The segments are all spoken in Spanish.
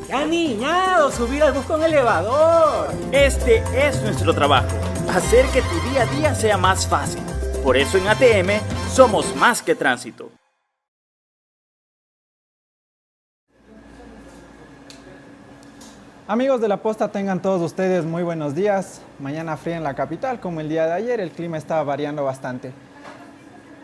Ya niñado, subir al bus con elevador. Este es nuestro trabajo, hacer que tu día a día sea más fácil. Por eso en ATM somos más que tránsito. Amigos de La Posta, tengan todos ustedes muy buenos días. Mañana fría en la capital, como el día de ayer, el clima está variando bastante.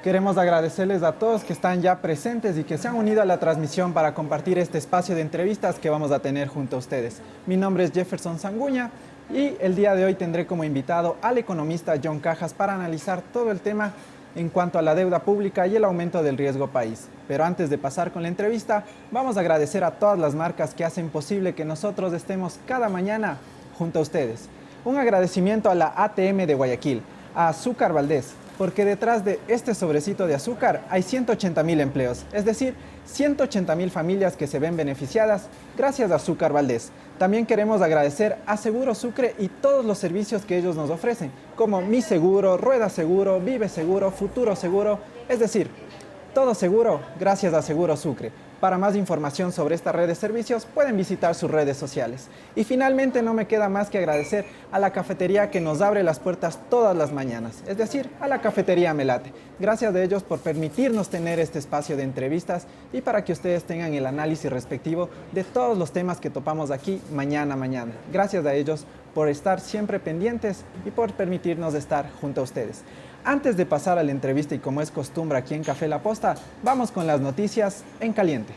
Queremos agradecerles a todos que están ya presentes y que se han unido a la transmisión para compartir este espacio de entrevistas que vamos a tener junto a ustedes. Mi nombre es Jefferson Sanguña y el día de hoy tendré como invitado al economista John Cajas para analizar todo el tema en cuanto a la deuda pública y el aumento del riesgo país. Pero antes de pasar con la entrevista, vamos a agradecer a todas las marcas que hacen posible que nosotros estemos cada mañana junto a ustedes. Un agradecimiento a la ATM de Guayaquil, a Azúcar Valdés, porque detrás de este sobrecito de azúcar hay 180,000 empleos, es decir, 180,000 familias que se ven beneficiadas gracias a Azúcar Valdés. También queremos agradecer a Seguro Sucre y todos los servicios que ellos nos ofrecen, como Mi Seguro, Rueda Seguro, Vive Seguro, Futuro Seguro, es decir, todo seguro gracias a Seguro Sucre. Para más información sobre esta red de servicios pueden visitar sus redes sociales. Y finalmente no me queda más que agradecer a la cafetería que nos abre las puertas todas las mañanas, es decir, a la cafetería Melate. Gracias a ellos por permitirnos tener este espacio de entrevistas y para que ustedes tengan el análisis respectivo de todos los temas que topamos aquí mañana. Gracias a ellos por estar siempre pendientes y por permitirnos estar junto a ustedes. Antes de pasar a la entrevista y como es costumbre aquí en Café La Posta, vamos con las noticias en caliente.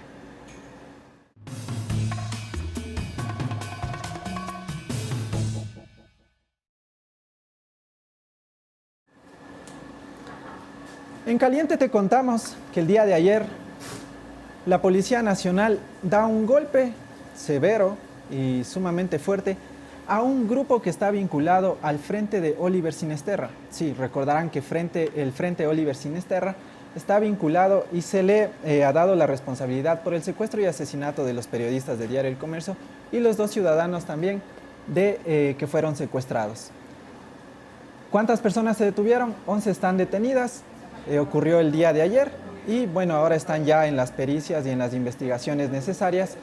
En caliente te contamos que el día de ayer la Policía Nacional da un golpe severo y sumamente fuerte a un grupo que está vinculado al Frente de Oliver Sinesterra. Sí, recordarán que el Frente Oliver Sinesterra está vinculado y se le ha dado la responsabilidad por el secuestro y asesinato de los periodistas de Diario El Comercio y los 2 ciudadanos también que fueron secuestrados. ¿Cuántas personas se detuvieron? 11 están detenidas, ocurrió el día de ayer y bueno, ahora están ya en las pericias y en las investigaciones necesarias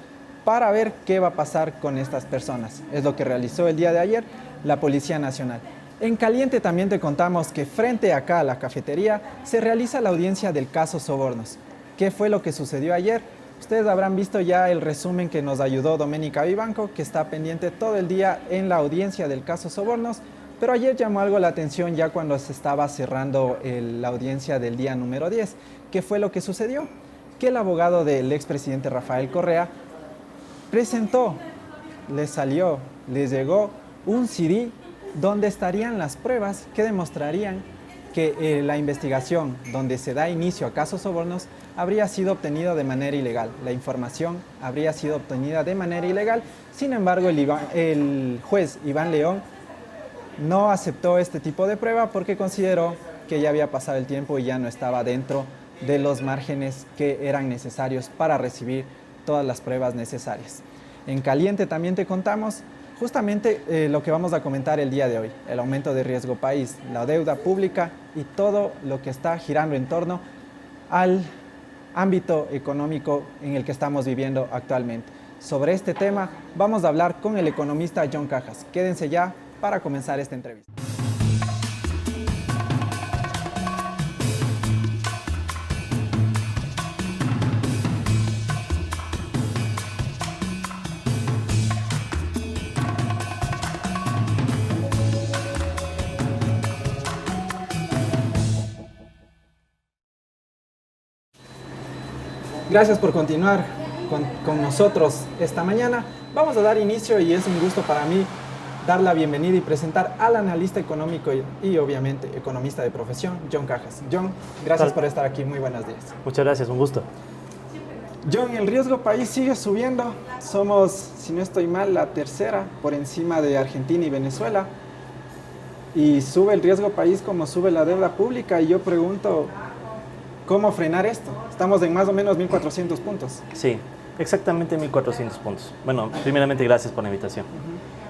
para ver qué va a pasar con estas personas. Es lo que realizó el día de ayer la Policía Nacional. En caliente también te contamos que frente acá a la cafetería se realiza la audiencia del caso Sobornos. ¿Qué fue lo que sucedió ayer? Ustedes habrán visto ya el resumen que nos ayudó Doménica Vivanco, que está pendiente todo el día en la audiencia del caso Sobornos, pero ayer llamó algo la atención ya cuando se estaba cerrando la audiencia del día número 10. ¿Qué fue lo que sucedió? Que el abogado del expresidente Rafael Correa presentó, les llegó un CD donde estarían las pruebas que demostrarían que la investigación donde se da inicio a casos sobornos habría sido obtenida de manera ilegal. La información habría sido obtenida de manera ilegal. Sin embargo, el juez Iván León no aceptó este tipo de prueba porque consideró que ya había pasado el tiempo y ya no estaba dentro de los márgenes que eran necesarios para recibir todas las pruebas necesarias. En caliente también te contamos justamente lo que vamos a comentar el día de hoy, el aumento de riesgo país, la deuda pública y todo lo que está girando en torno al ámbito económico en el que estamos viviendo actualmente. Sobre este tema vamos a hablar con el economista John Cajas. Quédense ya para comenzar esta entrevista. Gracias por continuar con nosotros esta mañana. Vamos a dar inicio y es un gusto para mí dar la bienvenida y presentar al analista económico y obviamente economista de profesión, John Cajas. John, gracias por estar aquí. Muy buenos días. Muchas gracias, un gusto. John, el riesgo país sigue subiendo. Somos, si no estoy mal, la tercera por encima de Argentina y Venezuela. Y sube el riesgo país como sube la deuda pública. Y yo pregunto, ¿cómo frenar esto? Estamos en más o menos 1.400 puntos. Sí, exactamente 1.400 puntos. Bueno, primeramente gracias por la invitación.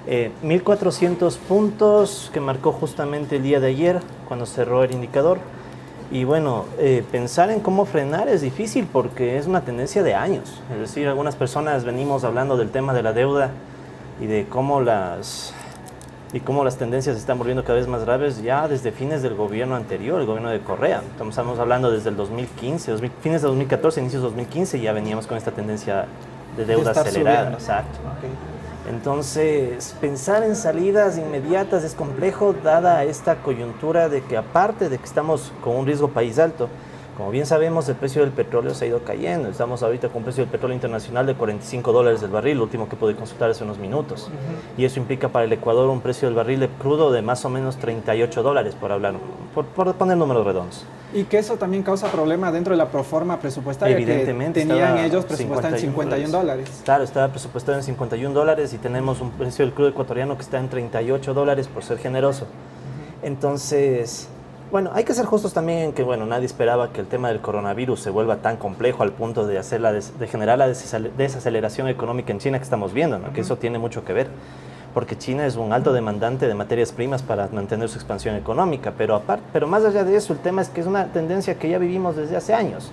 1.400 puntos que marcó justamente el día de ayer cuando cerró el indicador. Y bueno, pensar en cómo frenar es difícil porque es una tendencia de años. Es decir, algunas personas venimos hablando del tema de la deuda y de cómo las tendencias se están volviendo cada vez más graves ya desde fines del gobierno anterior, el gobierno de Correa. Estamos hablando desde el 2015, fines de 2014, inicios de 2015, ya veníamos con esta tendencia de deuda acelerada. Subiendo. Exacto. Okay. Entonces, pensar en salidas inmediatas es complejo dada esta coyuntura de que aparte de que estamos con un riesgo país alto, como bien sabemos, el precio del petróleo se ha ido cayendo. Estamos ahorita con un precio del petróleo internacional de $45 el barril, lo último que pude consultar hace unos minutos. Y eso implica para el Ecuador un precio del barril de crudo de más o menos $38, por hablar, por poner números redondos. Y que eso también causa problema dentro de la proforma presupuestaria. Evidentemente, que tenían estaba ellos presupuestado en $51. Claro, estaba presupuestado en $51 y tenemos un precio del crudo ecuatoriano que está en $38 por ser generoso. Entonces, bueno, hay que ser justos también en que, bueno, nadie esperaba que el tema del coronavirus se vuelva tan complejo al punto de generar la desaceleración económica en China que estamos viendo, ¿no? Que eso tiene mucho que ver, porque China es un alto demandante de materias primas para mantener su expansión económica, pero más allá de eso, el tema es que es una tendencia que ya vivimos desde hace años.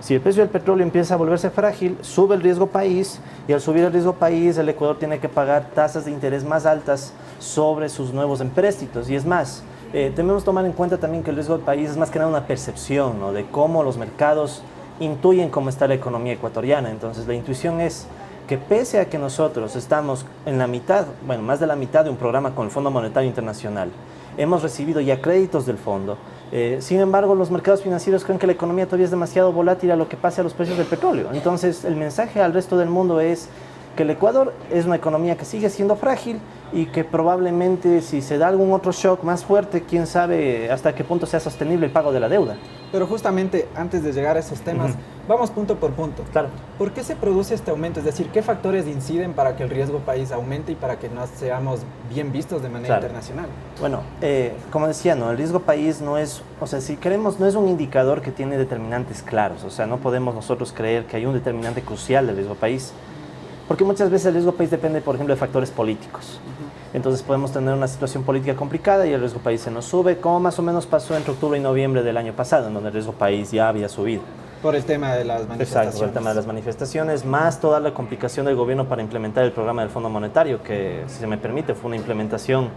Si el precio del petróleo empieza a volverse frágil, sube el riesgo país, y al subir el riesgo país, el Ecuador tiene que pagar tasas de interés más altas sobre sus nuevos empréstitos, y es más, debemos tomar en cuenta también que el riesgo del país es más que nada una percepción, ¿no? De cómo los mercados intuyen cómo está la economía ecuatoriana. Entonces la intuición es que pese a que nosotros estamos en la mitad, bueno, más de la mitad de un programa con el Fondo Monetario Internacional, hemos recibido ya créditos del fondo, sin embargo los mercados financieros creen que la economía todavía es demasiado volátil a lo que pase a los precios del petróleo. Entonces el mensaje al resto del mundo es que el Ecuador es una economía que sigue siendo frágil y que probablemente si se da algún otro shock más fuerte, quién sabe hasta qué punto sea sostenible el pago de la deuda. Pero justamente antes de llegar a esos temas, vamos punto por punto. Claro. ¿Por qué se produce este aumento? Es decir, ¿qué factores inciden para que el riesgo país aumente y para que no seamos bien vistos de manera internacional? Bueno, como decía, ¿no? El riesgo país no es, o sea, si queremos, no es un indicador que tiene determinantes claros. O sea, no podemos nosotros creer que hay un determinante crucial del riesgo país, porque muchas veces el riesgo país depende, por ejemplo, de factores políticos. Entonces podemos tener una situación política complicada y el riesgo país se nos sube, como más o menos pasó entre octubre y noviembre del año pasado, en donde el riesgo país ya había subido. Por el tema de las manifestaciones. Exacto, por el tema de las manifestaciones, más toda la complicación del gobierno para implementar el programa del Fondo Monetario, que, si se me permite, fue una implementación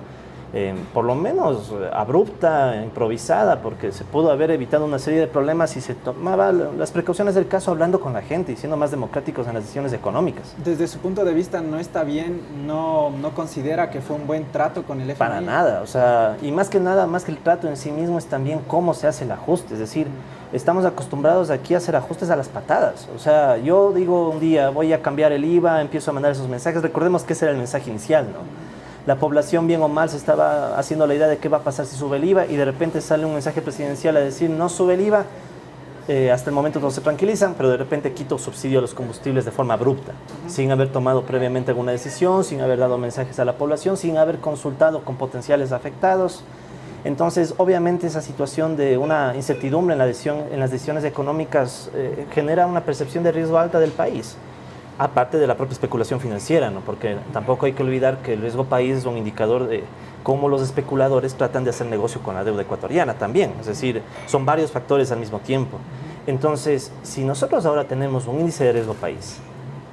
por lo menos abrupta, improvisada, porque se pudo haber evitado una serie de problemas si se tomaban las precauciones del caso hablando con la gente y siendo más democráticos en las decisiones económicas. Desde su punto de vista, ¿no está bien? ¿No considera que fue un buen trato con el FMI? Para nada, o sea, y más que nada, más que el trato en sí mismo, es también cómo se hace el ajuste. Es decir, estamos acostumbrados aquí a hacer ajustes a las patadas. O sea, yo digo un día, voy a cambiar el IVA, empiezo a mandar esos mensajes. Recordemos que ese era el mensaje inicial, ¿no? La población, bien o mal, se estaba haciendo la idea de qué va a pasar si sube el IVA, y de repente sale un mensaje presidencial a decir no sube el IVA. Hasta el momento todos se tranquilizan, pero de repente quito subsidio a los combustibles de forma abrupta, sin haber tomado previamente alguna decisión, sin haber dado mensajes a la población, sin haber consultado con potenciales afectados. Entonces, obviamente, esa situación de una incertidumbre en las decisiones económicas genera una percepción de riesgo alta del país. Aparte de la propia especulación financiera, ¿no? Porque tampoco hay que olvidar que el riesgo país es un indicador de cómo los especuladores tratan de hacer negocio con la deuda ecuatoriana también. Es decir, son varios factores al mismo tiempo. Entonces, si nosotros ahora tenemos un índice de riesgo país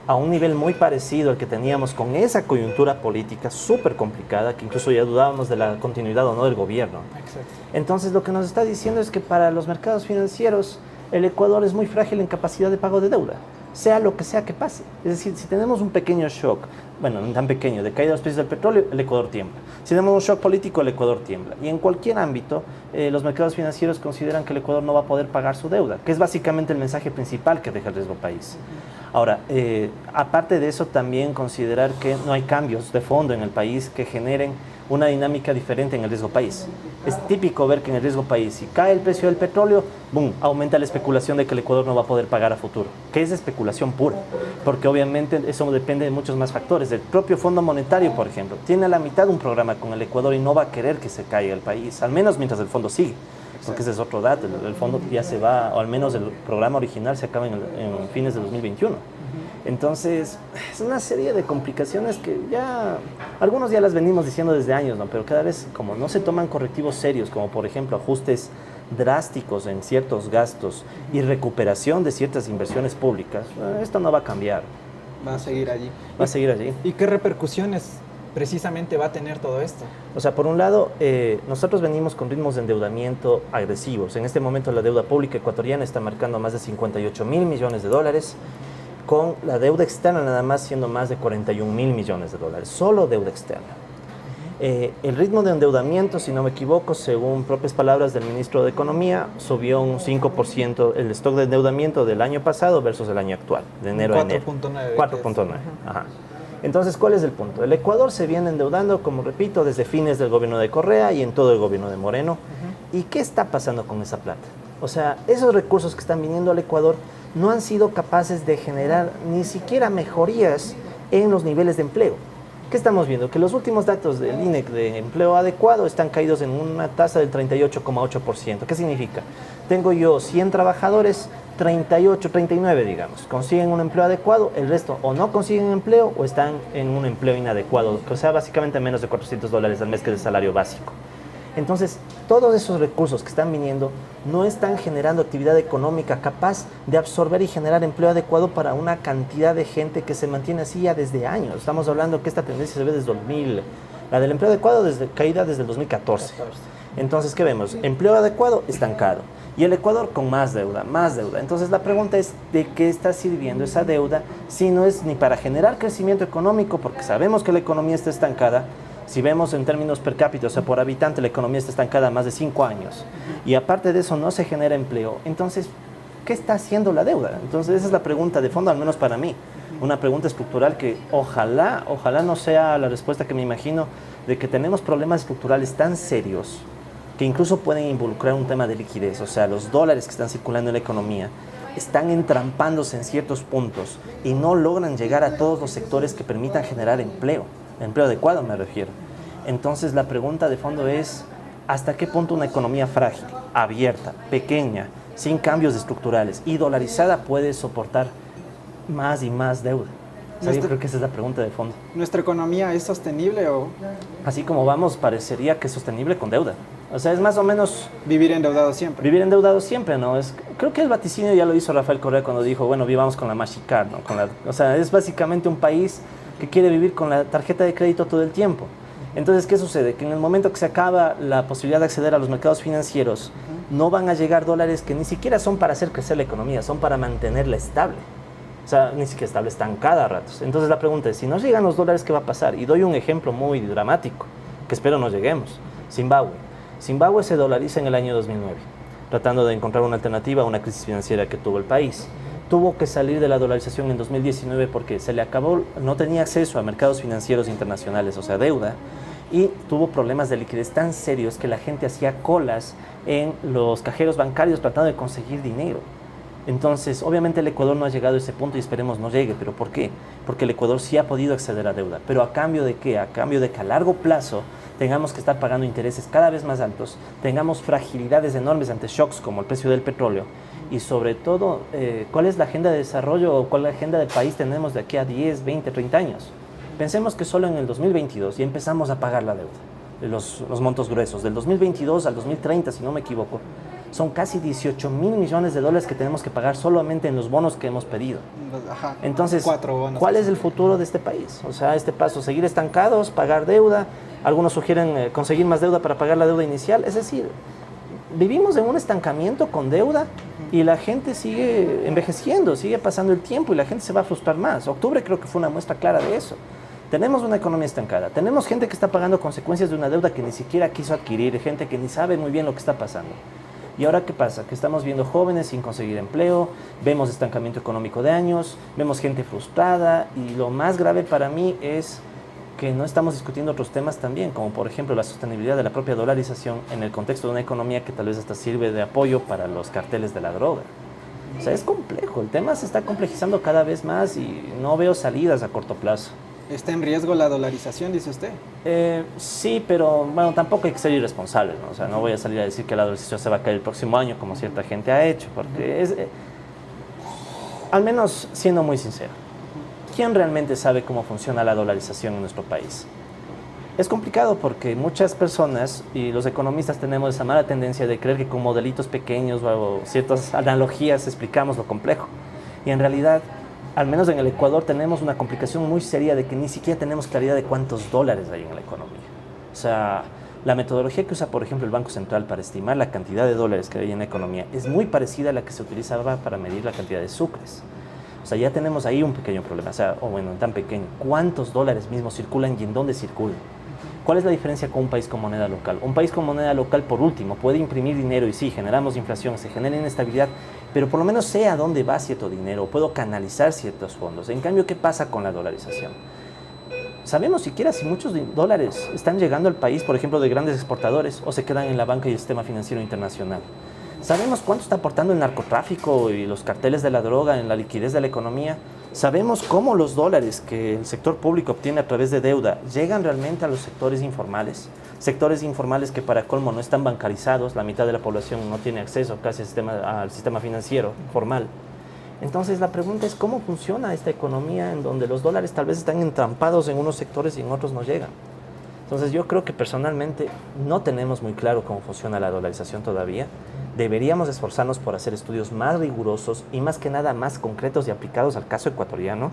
a un nivel muy parecido al que teníamos con esa coyuntura política súper complicada, que incluso ya dudábamos de la continuidad o no del gobierno. Exacto. Entonces, lo que nos está diciendo es que para los mercados financieros, el Ecuador es muy frágil en capacidad de pago de deuda, sea lo que sea que pase. Es decir, si tenemos un pequeño shock, bueno, no tan pequeño, de caída de los precios del petróleo, el Ecuador tiembla. Si tenemos un shock político, el Ecuador tiembla. Y en cualquier ámbito, los mercados financieros consideran que el Ecuador no va a poder pagar su deuda, que es básicamente el mensaje principal que deja el riesgo país. Ahora, aparte de eso, también considerar que no hay cambios de fondo en el país que generen una dinámica diferente en el riesgo país. Es típico ver que en el riesgo país, si cae el precio del petróleo, ¡boom!, aumenta la especulación de que el Ecuador no va a poder pagar a futuro, que es especulación pura, porque obviamente eso depende de muchos más factores. El propio Fondo Monetario, por ejemplo, tiene a la mitad un programa con el Ecuador y no va a querer que se caiga el país, al menos mientras el fondo sigue, porque ese es otro dato. El fondo ya se va, o al menos el programa original se acaba en fines de 2021. Entonces, es una serie de complicaciones que ya, algunos ya las venimos diciendo desde años, ¿no? Pero cada vez, como no se toman correctivos serios, como por ejemplo ajustes drásticos en ciertos gastos y recuperación de ciertas inversiones públicas, esto no va a cambiar. Va a seguir allí. Va a seguir allí. ¿Y qué repercusiones precisamente va a tener todo esto? O sea, por un lado, nosotros venimos con ritmos de endeudamiento agresivos. En este momento la deuda pública ecuatoriana está marcando más de 58 mil millones de dólares, con la deuda externa nada más siendo más de 41 mil millones de dólares, solo deuda externa. El ritmo de endeudamiento, si no me equivoco, según propias palabras del ministro de Economía, subió un 5% el stock de endeudamiento del año pasado versus el año actual, de enero a enero. 4.9. 4.9. Ajá. Entonces, ¿cuál es el punto? El Ecuador se viene endeudando, como repito, desde fines del gobierno de Correa y en todo el gobierno de Moreno. ¿Y qué está pasando con esa plata? O sea, esos recursos que están viniendo al Ecuador no han sido capaces de generar ni siquiera mejorías en los niveles de empleo. ¿Qué estamos viendo? Que los últimos datos del INEC de empleo adecuado están caídos en una tasa del 38,8%. ¿Qué significa? Tengo yo 100 trabajadores, 38, 39, digamos, consiguen un empleo adecuado, el resto o no consiguen empleo o están en un empleo inadecuado, o sea, básicamente menos de $400 al mes, que es el salario básico. Entonces, todos esos recursos que están viniendo no están generando actividad económica capaz de absorber y generar empleo adecuado para una cantidad de gente que se mantiene así ya desde años. Estamos hablando que esta tendencia se ve desde 2000, la del empleo adecuado caída desde el 2014. Entonces, ¿qué vemos? Empleo adecuado estancado. Y el Ecuador con más deuda, más deuda. Entonces la pregunta es, ¿de qué está sirviendo esa deuda si no es ni para generar crecimiento económico? Porque sabemos que la economía está estancada. Si vemos en términos per cápita, o sea, por habitante, la economía está estancada más de 5 años. Y aparte de eso, no se genera empleo. Entonces, ¿qué está haciendo la deuda? Entonces, esa es la pregunta de fondo, al menos para mí. Una pregunta estructural que ojalá no sea la respuesta que me imagino, de que tenemos problemas estructurales tan serios que incluso pueden involucrar un tema de liquidez. O sea, los dólares que están circulando en la economía están entrampándose en ciertos puntos y no logran llegar a todos los sectores que permitan generar empleo adecuado me refiero. Entonces la pregunta de fondo es, ¿hasta qué punto una economía frágil, abierta, pequeña, sin cambios estructurales y dolarizada puede soportar más y más deuda? O sea, yo creo que esa es la pregunta de fondo. ¿Nuestra economía es sostenible o...? Así como vamos, parecería que es sostenible con deuda. O sea, es más o menos... Vivir endeudado siempre. Vivir endeudado siempre, ¿no? Creo que el vaticinio ya lo hizo Rafael Correa cuando dijo, bueno, vivamos con la Mastercard, ¿no? O sea, es básicamente un país que quiere vivir con la tarjeta de crédito todo el tiempo. Entonces, ¿qué sucede? Que en el momento que se acaba la posibilidad de acceder a los mercados financieros, no van a llegar dólares que ni siquiera son para hacer crecer la economía, son para mantenerla estable. O sea, ni siquiera estable, estancada a ratos. Entonces la pregunta es, si no llegan los dólares, ¿qué va a pasar? Y doy un ejemplo muy dramático, que espero no lleguemos. Zimbabue. Zimbabue se dolariza en el año 2009, tratando de encontrar una alternativa a una crisis financiera que tuvo el país. Tuvo que salir de la dolarización en 2019 porque se le acabó, no tenía acceso a mercados financieros internacionales, o sea, deuda, y tuvo problemas de liquidez tan serios que la gente hacía colas en los cajeros bancarios tratando de conseguir dinero. Entonces, obviamente el Ecuador no ha llegado a ese punto y esperemos no llegue. ¿Pero por qué? Porque el Ecuador sí ha podido acceder a deuda. ¿Pero a cambio de qué? A cambio de que a largo plazo tengamos que estar pagando intereses cada vez más altos, tengamos fragilidades enormes ante shocks como el precio del petróleo y sobre todo, ¿cuál es la agenda de desarrollo o cuál es la agenda del país tenemos de aquí a 10, 20, 30 años? Pensemos que solo en el 2022 ya empezamos a pagar la deuda, los montos gruesos. Del 2022 al 2030, si no me equivoco, son casi 18 mil millones de dólares que tenemos que pagar solamente en los bonos que hemos pedido. Ajá, entonces, 4 bonos. ¿Cuál es el futuro de este país? O sea, este paso, seguir estancados, pagar deuda. Algunos sugieren conseguir más deuda para pagar la deuda inicial. Es decir, vivimos en un estancamiento con deuda y la gente sigue envejeciendo, sigue pasando el tiempo y la gente se va a frustrar más. Octubre creo que fue una muestra clara de eso. Tenemos una economía estancada, tenemos gente que está pagando consecuencias de una deuda que ni siquiera quiso adquirir, gente que ni sabe muy bien lo que está pasando. ¿Y ahora qué pasa? Que estamos viendo jóvenes sin conseguir empleo, vemos estancamiento económico de años, vemos gente frustrada y lo más grave para mí es que no estamos discutiendo otros temas también, como por ejemplo la sostenibilidad de la propia dolarización en el contexto de una economía que tal vez hasta sirve de apoyo para los carteles de la droga. O sea, es complejo, el tema se está complejizando cada vez más y no veo salidas a corto plazo. ¿Está en riesgo la dolarización, dice usted? Sí, pero bueno, tampoco hay que ser irresponsables, ¿no? O sea, no voy a salir a decir que la dolarización se va a caer el próximo año, como cierta gente ha hecho, porque es, al menos siendo muy sincero, ¿quién realmente sabe cómo funciona la dolarización en nuestro país? Es complicado porque muchas personas y los economistas tenemos esa mala tendencia de creer que con modelitos pequeños o ciertas analogías explicamos lo complejo. Y en realidad, al menos en el Ecuador, tenemos una complicación muy seria de que ni siquiera tenemos claridad de cuántos dólares hay en la economía. O sea, la metodología que usa, por ejemplo, el Banco Central para estimar la cantidad de dólares que hay en la economía es muy parecida a la que se utilizaba para medir la cantidad de sucres. O sea, ya tenemos ahí un pequeño problema. O sea, tan pequeño. ¿Cuántos dólares mismos circulan y en dónde circulan? ¿Cuál es la diferencia con un país con moneda local? Un país con moneda local, por último, puede imprimir dinero y sí, generamos inflación, se genera inestabilidad, pero por lo menos sé a dónde va cierto dinero, puedo canalizar ciertos fondos. En cambio, ¿qué pasa con la dolarización? ¿Sabemos siquiera si muchos dólares están llegando al país, por ejemplo, de grandes exportadores o se quedan en la banca y el sistema financiero internacional? ¿Sabemos cuánto está aportando el narcotráfico y los carteles de la droga en la liquidez de la economía? ¿Sabemos cómo los dólares que el sector público obtiene a través de deuda llegan realmente a los sectores informales? Sectores informales que para colmo no están bancarizados, la mitad de la población no tiene acceso casi al sistema financiero formal. Entonces la pregunta es cómo funciona esta economía en donde los dólares tal vez están entrampados en unos sectores y en otros no llegan. Entonces yo creo que personalmente no tenemos muy claro cómo funciona la dolarización todavía. Deberíamos esforzarnos por hacer estudios más rigurosos y más que nada más concretos y aplicados al caso ecuatoriano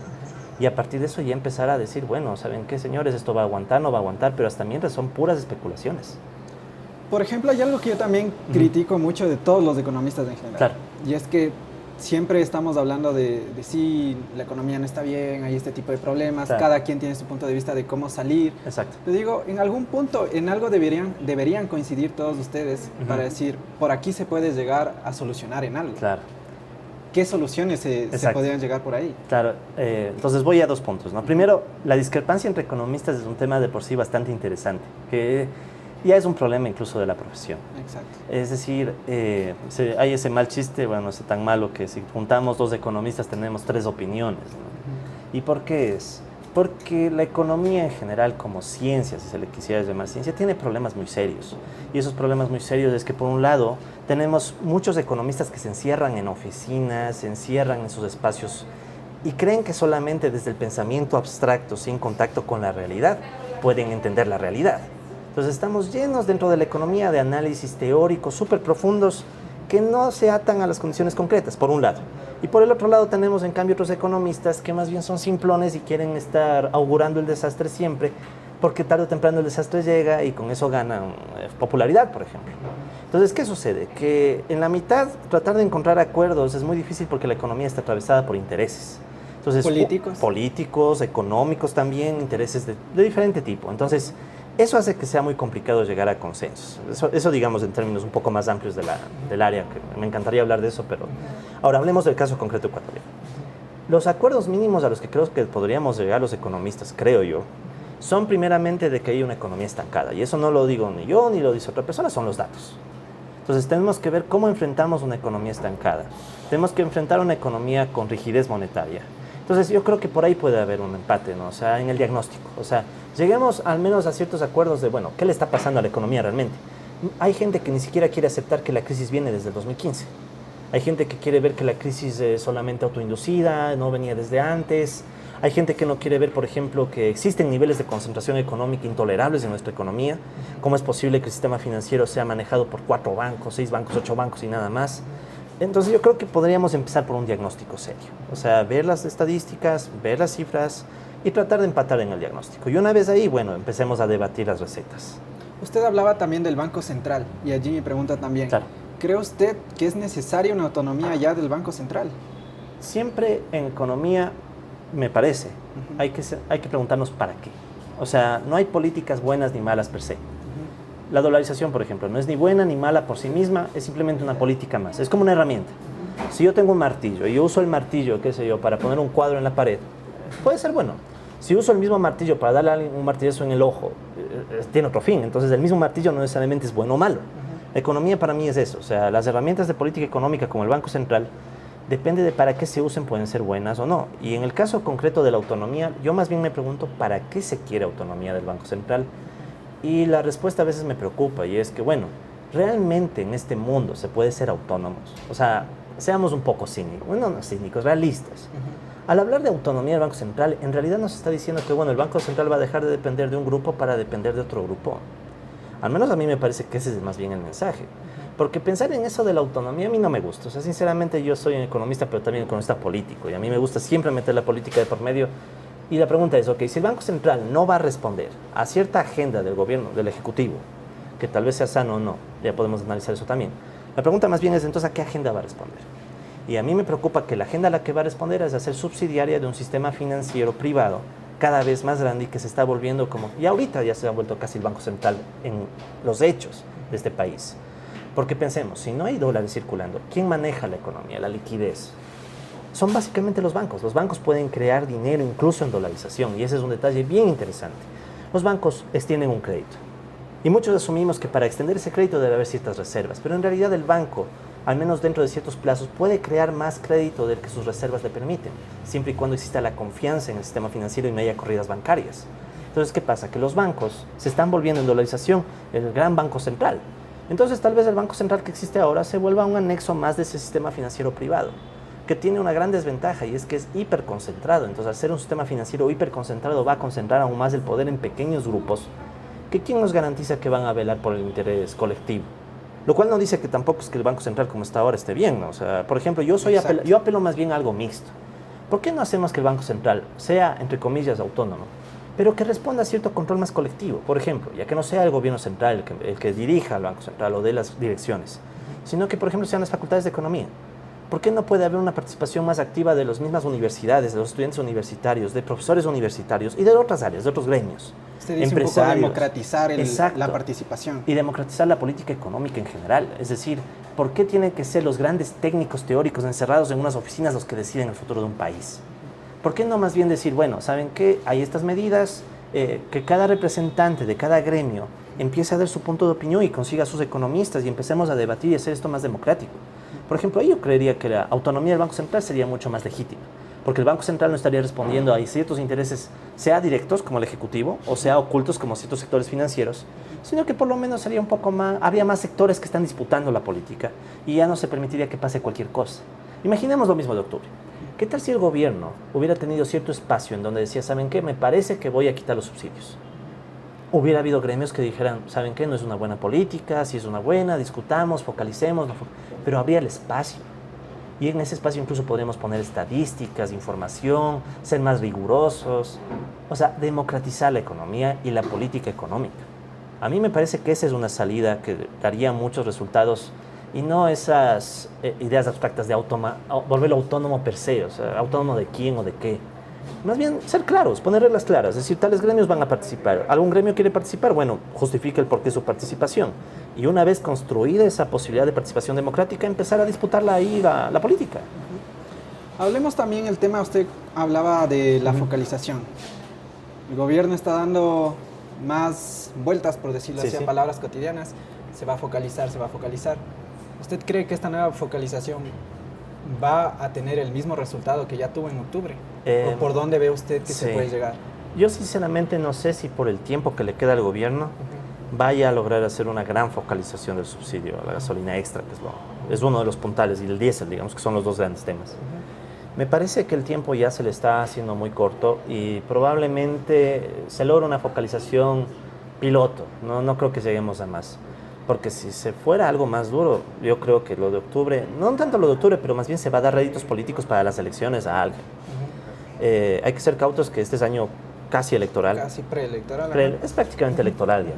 y a partir de eso ya empezar a decir, bueno, ¿saben qué, señores? Esto va a aguantar, no va a aguantar, pero hasta mientras son puras especulaciones. Por ejemplo, hay algo que yo también critico mucho de todos los economistas en general. Claro. Y es que siempre estamos hablando de sí, la economía no está bien, hay este tipo de problemas, Claro. cada quien tiene su punto de vista de cómo salir. Exacto. Te digo, en algún punto, en algo deberían coincidir todos ustedes para decir, por aquí se puede llegar a solucionar en algo. Claro. ¿Qué soluciones se podrían llegar por ahí? Claro, entonces voy a dos puntos, ¿no? Primero, la discrepancia entre economistas es un tema de por sí bastante interesante, que ya es un problema incluso de la profesión. Exacto. Es decir, hay ese mal chiste, bueno, es tan malo que si juntamos dos economistas tenemos tres opiniones, ¿no? ¿Y por qué es? Porque la economía en general, como ciencia, si se le quisiera llamar ciencia, tiene problemas muy serios. Y esos problemas muy serios es que, por un lado, tenemos muchos economistas que se encierran en oficinas, se encierran en sus espacios y creen que solamente desde el pensamiento abstracto, sin contacto con la realidad, pueden entender la realidad. Entonces estamos llenos dentro de la economía de análisis teóricos súper profundos que no se atan a las condiciones concretas, por un lado. Y por el otro lado tenemos en cambio otros economistas que más bien son simplones y quieren estar augurando el desastre siempre, porque tarde o temprano el desastre llega y con eso ganan popularidad, por ejemplo. Entonces, ¿qué sucede? Que en la mitad tratar de encontrar acuerdos es muy difícil porque la economía está atravesada por intereses. Entonces, políticos, económicos también, intereses de diferente tipo. Entonces, eso hace que sea muy complicado llegar a consensos. Eso digamos en términos un poco más amplios del área, que me encantaría hablar de eso, pero ahora hablemos del caso concreto ecuatoriano. Los acuerdos mínimos a los que creo que podríamos llegar los economistas, creo yo, son primeramente de que hay una economía estancada. Y eso no lo digo ni yo ni lo dice otra persona, son los datos. Entonces tenemos que ver cómo enfrentamos una economía estancada. Tenemos que enfrentar una economía con rigidez monetaria. Entonces yo creo que por ahí puede haber un empate, ¿no? O sea, en el diagnóstico. O sea, lleguemos al menos a ciertos acuerdos de, bueno, ¿qué le está pasando a la economía realmente? Hay gente que ni siquiera quiere aceptar que la crisis viene desde el 2015. Hay gente que quiere ver que la crisis es solamente autoinducida, no venía desde antes. Hay gente que no quiere ver, por ejemplo, que existen niveles de concentración económica intolerables en nuestra economía. ¿Cómo es posible que el sistema financiero sea manejado por 4 bancos, 6 bancos, 8 bancos y nada más? Entonces yo creo que podríamos empezar por un diagnóstico serio. O sea, ver las estadísticas, ver las cifras y tratar de empatar en el diagnóstico. Y una vez ahí, bueno, empecemos a debatir las recetas. Usted hablaba también del Banco Central y allí mi pregunta también. Claro. ¿Cree usted que es necesaria una autonomía ya del Banco Central? Siempre en economía, me parece, hay que preguntarnos para qué. O sea, no hay políticas buenas ni malas per se. La dolarización, por ejemplo, no es ni buena ni mala por sí misma, es simplemente una política más. Es como una herramienta. Si yo tengo un martillo y yo uso el martillo, qué sé yo, para poner un cuadro en la pared, puede ser bueno. Si uso el mismo martillo para darle a alguien un martillazo en el ojo, tiene otro fin. Entonces, el mismo martillo no necesariamente es bueno o malo. La economía para mí es eso. O sea, las herramientas de política económica como el Banco Central, depende de para qué se usen, pueden ser buenas o no. Y en el caso concreto de la autonomía, yo más bien me pregunto, ¿para qué se quiere autonomía del Banco Central? Y la respuesta a veces me preocupa y es que, bueno, realmente en este mundo se puede ser autónomos. O sea, seamos un poco cínicos, bueno, no cínicos, realistas. Al hablar de autonomía del Banco Central, en realidad nos está diciendo que bueno, el Banco Central va a dejar de depender de un grupo para depender de otro grupo. Al menos a mí me parece que ese es más bien el mensaje. Porque pensar en eso de la autonomía a mí no me gusta. O sea, sinceramente yo soy un economista, pero también economista político. Y a mí me gusta siempre meter la política de por medio. Y la pregunta es, ok, si el Banco Central no va a responder a cierta agenda del gobierno, del Ejecutivo, que tal vez sea sano o no, ya podemos analizar eso también. La pregunta más bien es entonces, ¿a qué agenda va a responder? Y a mí me preocupa que la agenda a la que va a responder es a ser subsidiaria de un sistema financiero privado cada vez más grande y que se está volviendo como, y ahorita ya se ha vuelto casi el Banco Central en los hechos de este país. Porque pensemos, si no hay dólares circulando, ¿quién maneja la economía, la liquidez? Son básicamente los bancos. Los bancos pueden crear dinero incluso en dolarización y ese es un detalle bien interesante. Los bancos extienden un crédito y muchos asumimos que para extender ese crédito debe haber ciertas reservas, pero en realidad el banco, al menos dentro de ciertos plazos, puede crear más crédito del que sus reservas le permiten, siempre y cuando exista la confianza en el sistema financiero y no haya corridas bancarias. Entonces, ¿qué pasa? Que los bancos se están volviendo en dolarización el gran banco central. Entonces, tal vez el banco central que existe ahora se vuelva un anexo más de ese sistema financiero privado, que tiene una gran desventaja y es que es hiperconcentrado. Entonces, al ser un sistema financiero hiperconcentrado, va a concentrar aún más el poder en pequeños grupos, que ¿quién nos garantiza que van a velar por el interés colectivo? Lo cual no dice que tampoco es que el Banco Central como está ahora esté bien, ¿no? O sea, por ejemplo, yo apelo más bien a algo mixto. ¿Por qué no hacemos que el Banco Central sea, entre comillas, autónomo, pero que responda a cierto control más colectivo? Por ejemplo, ya que no sea el gobierno central el que dirija al Banco Central o de las direcciones, sino que, por ejemplo, sean las facultades de economía. ¿Por qué no puede haber una participación más activa de las mismas universidades, de los estudiantes universitarios, de profesores universitarios y de otras áreas, de otros gremios? Usted dice un poco democratizar la participación. Y democratizar la política económica en general. Es decir, ¿por qué tienen que ser los grandes técnicos teóricos encerrados en unas oficinas los que deciden el futuro de un país? ¿Por qué no más bien decir, bueno, ¿saben qué? Hay estas medidas, que cada representante de cada gremio empiece a dar su punto de opinión y consiga a sus economistas y empecemos a debatir y hacer esto más democrático? Por ejemplo, yo creería que la autonomía del Banco Central sería mucho más legítima, porque el Banco Central no estaría respondiendo a ciertos intereses, sea directos como el Ejecutivo, o sea ocultos como ciertos sectores financieros, sino que por lo menos sería un poco más, habría más sectores que están disputando la política y ya no se permitiría que pase cualquier cosa. Imaginemos lo mismo de octubre. ¿Qué tal si el gobierno hubiera tenido cierto espacio en donde decía, ¿saben qué? Me parece que voy a quitar los subsidios. Hubiera habido gremios que dijeran, ¿saben qué? No es una buena política, si es una buena, discutamos, focalicemos, pero habría el espacio. Y en ese espacio incluso podríamos poner estadísticas, información, ser más rigurosos. O sea, democratizar la economía y la política económica. A mí me parece que esa es una salida que daría muchos resultados y no esas ideas abstractas de volverlo autónomo per se, o sea, autónomo de quién o de qué. Más bien ser claros, poner reglas claras, es decir, tales gremios van a participar. ¿Algún gremio quiere participar? Bueno, justifique el porqué de su participación. Y una vez construida esa posibilidad de participación democrática, empezar a disputarla ahí la política. Hablemos también el tema, usted hablaba de la focalización. El gobierno está dando más vueltas, por decirlo así, en palabras cotidianas. Se va a focalizar, se va a focalizar. ¿Usted cree que esta nueva focalización va a tener el mismo resultado que ya tuvo en octubre? ¿O por dónde ve usted que se puede llegar? Yo sinceramente no sé si por el tiempo que le queda al gobierno vaya a lograr hacer una gran focalización del subsidio a la gasolina extra, que es uno de los puntales, y el diésel, digamos, que son los dos grandes temas. Me parece que el tiempo ya se le está haciendo muy corto y probablemente se logra una focalización piloto. No creo que lleguemos a más. Porque si se fuera algo más duro, yo creo que lo de octubre, no tanto lo de octubre, pero más bien se va a dar réditos políticos para las elecciones a alguien. Hay que ser cautos que este es año casi electoral. Casi preelectoral. Es prácticamente electoral ya.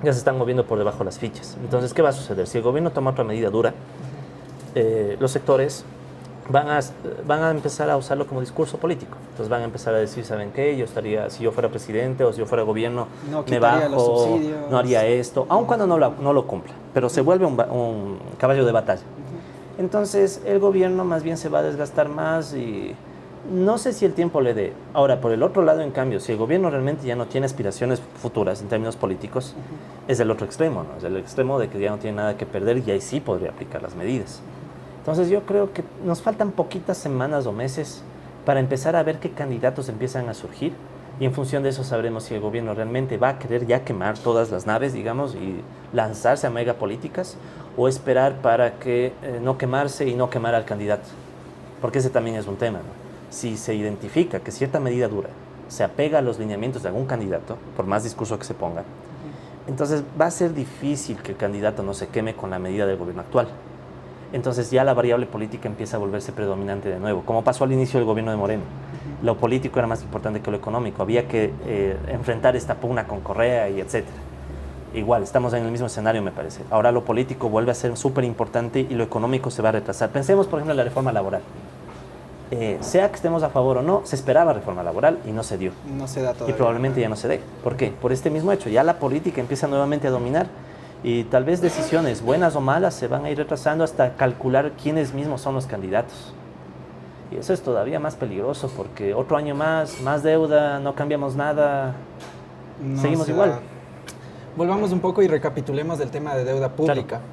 Ya se están moviendo por debajo las fichas. Entonces, ¿qué va a suceder? Si el gobierno toma otra medida dura, los sectores van a empezar a usarlo como discurso político. Entonces van a empezar a decir, ¿saben qué? Yo estaría, si yo fuera presidente o si yo fuera gobierno, me bajo, no haría esto, aun cuando no lo cumpla, pero se vuelve un caballo de batalla. Entonces el gobierno más bien se va a desgastar más y no sé si el tiempo le dé. Ahora, por el otro lado, en cambio, si el gobierno realmente ya no tiene aspiraciones futuras en términos políticos, es el otro extremo, ¿no? Es el extremo de que ya no tiene nada que perder y ahí sí podría aplicar las medidas. Entonces yo creo que nos faltan poquitas semanas o meses para empezar a ver qué candidatos empiezan a surgir y en función de eso sabremos si el gobierno realmente va a querer ya quemar todas las naves, digamos, y lanzarse a megapolíticas o esperar para que no quemarse y no quemar al candidato. Porque ese también es un tema, ¿no? si se identifica que cierta medida dura se apega a los lineamientos de algún candidato, por más discurso que se ponga, entonces va a ser difícil que el candidato no se queme con la medida del gobierno actual. Entonces ya la variable política empieza a volverse predominante de nuevo, como pasó al inicio del gobierno de Moreno. Lo político era más importante que lo económico, había que enfrentar esta pugna con Correa y etcétera. Igual, estamos en el mismo escenario, me parece. Ahora lo político vuelve a ser súper importante y lo económico se va a retrasar. Pensemos, por ejemplo, en la reforma laboral. Sea que estemos a favor o no, se esperaba reforma laboral y no se dio. No se da todavía. Y probablemente ya no se dé. ¿Por qué? Por este mismo hecho. Ya la política empieza nuevamente a dominar y tal vez decisiones buenas o malas se van a ir retrasando hasta calcular quiénes mismos son los candidatos. Y eso es todavía más peligroso porque otro año más deuda, no cambiamos nada, No seguimos se igual. da. Volvamos un poco y recapitulemos del tema de deuda pública. Claro.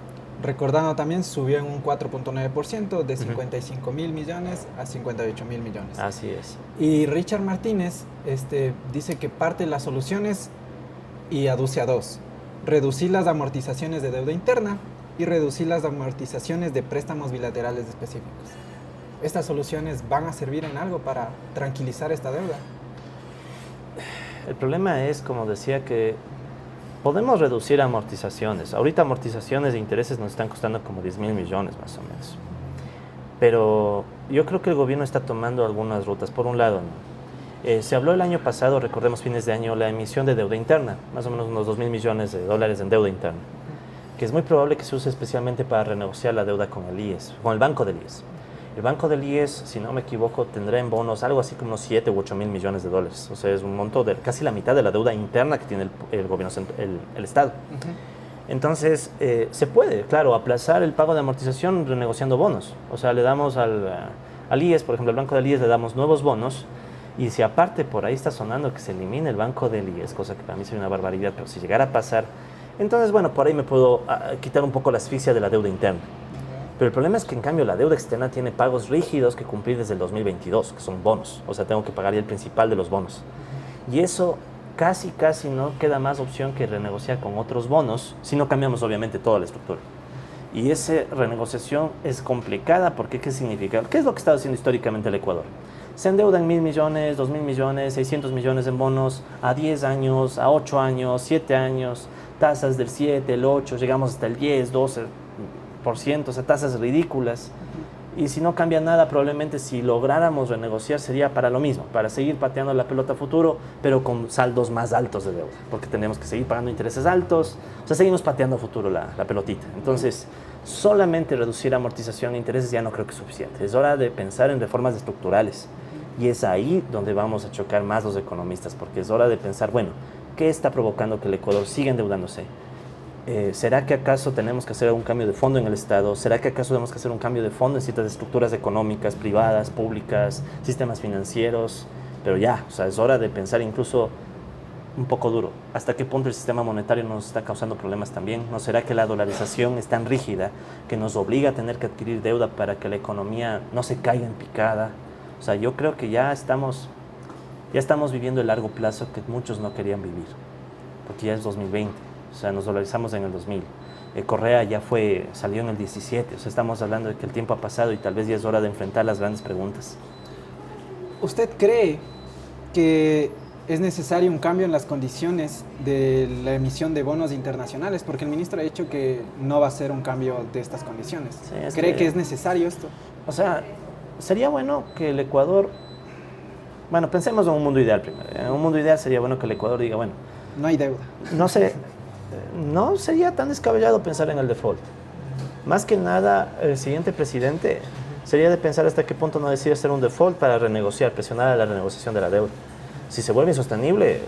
Recordando también, subió en un 4.9% de 55 mil millones a 58 mil millones. Así es. Y Richard Martínez dice que parte de las soluciones y aduce a dos. Reducir las amortizaciones de deuda interna y reducir las amortizaciones de préstamos bilaterales específicos. ¿Estas soluciones van a servir en algo para tranquilizar esta deuda? El problema es, como decía, que podemos reducir amortizaciones. Ahorita amortizaciones de intereses nos están costando como 10 mil millones más o menos. Pero yo creo que el gobierno está tomando algunas rutas. Por un lado, ¿no? Se habló el año pasado, recordemos fines de año, la emisión de deuda interna, más o menos unos 2 mil millones de dólares en deuda interna, que es muy probable que se use especialmente para renegociar la deuda con el IES, con el Banco del IES. El Banco del IES, si no me equivoco, tendrá en bonos algo así como unos 7 u 8 mil millones de dólares. O sea, es un monto de casi la mitad de la deuda interna que tiene el gobierno, el Estado. Entonces, se puede, claro, aplazar el pago de amortización renegociando bonos. O sea, le damos al IES, por ejemplo, al Banco del IES le damos nuevos bonos. Y si aparte por ahí está sonando que se elimine el Banco del IES, cosa que para mí sería una barbaridad, pero si llegara a pasar, entonces, bueno, por ahí me puedo quitar un poco la asfixia de la deuda interna. Pero el problema es que, en cambio, la deuda externa tiene pagos rígidos que cumplir desde el 2022, que son bonos. O sea, tengo que pagar ya el principal de los bonos. Y eso casi no queda más opción que renegociar con otros bonos, si no cambiamos, obviamente, toda la estructura. Y esa renegociación es complicada porque, ¿qué significa? ¿Qué es lo que está haciendo históricamente el Ecuador? Se endeudan 1.000 millones, 2.000 millones, 600 millones en bonos a 10 años, a 8 años, 7 años, tasas del 7, el 8, llegamos hasta el 10, 12%, o sea, tasas ridículas. Y si no cambia nada, probablemente si lográramos renegociar sería para lo mismo, para seguir pateando la pelota a futuro, pero con saldos más altos de deuda, porque tenemos que seguir pagando intereses altos, o sea, seguimos pateando a futuro la pelotita. Entonces, solamente reducir amortización e intereses ya no creo que es suficiente. Es hora de pensar en reformas estructurales. Y es ahí donde vamos a chocar más los economistas, porque es hora de pensar, bueno, ¿qué está provocando que el Ecuador siga endeudándose? ¿Será que acaso tenemos que hacer algún cambio de fondo en el Estado? ¿Será que acaso tenemos que hacer un cambio de fondo en ciertas estructuras económicas, privadas, públicas, sistemas financieros? Pero ya, o sea, es hora de pensar incluso un poco duro. ¿Hasta qué punto el sistema monetario nos está causando problemas también? ¿No será que la dolarización es tan rígida que nos obliga a tener que adquirir deuda para que la economía no se caiga en picada? O sea, yo creo que ya estamos viviendo el largo plazo que muchos no querían vivir, porque ya es 2020, o sea, nos dolarizamos en el 2000. Correa ya salió en el 17, o sea, estamos hablando de que el tiempo ha pasado y tal vez ya es hora de enfrentar las grandes preguntas. ¿Usted cree que es necesario un cambio en las condiciones de la emisión de bonos internacionales? Porque el ministro ha dicho que no va a ser un cambio de estas condiciones. Sí, ¿Cree que es necesario esto? O sea, sería bueno que el Ecuador... Bueno, pensemos en un mundo ideal primero. En un mundo ideal sería bueno que el Ecuador diga, bueno... No hay deuda. No sería tan descabellado pensar en el default. Más que nada, el siguiente presidente sería de pensar hasta qué punto no decide hacer un default para renegociar, presionar a la renegociación de la deuda. Si se vuelve insostenible,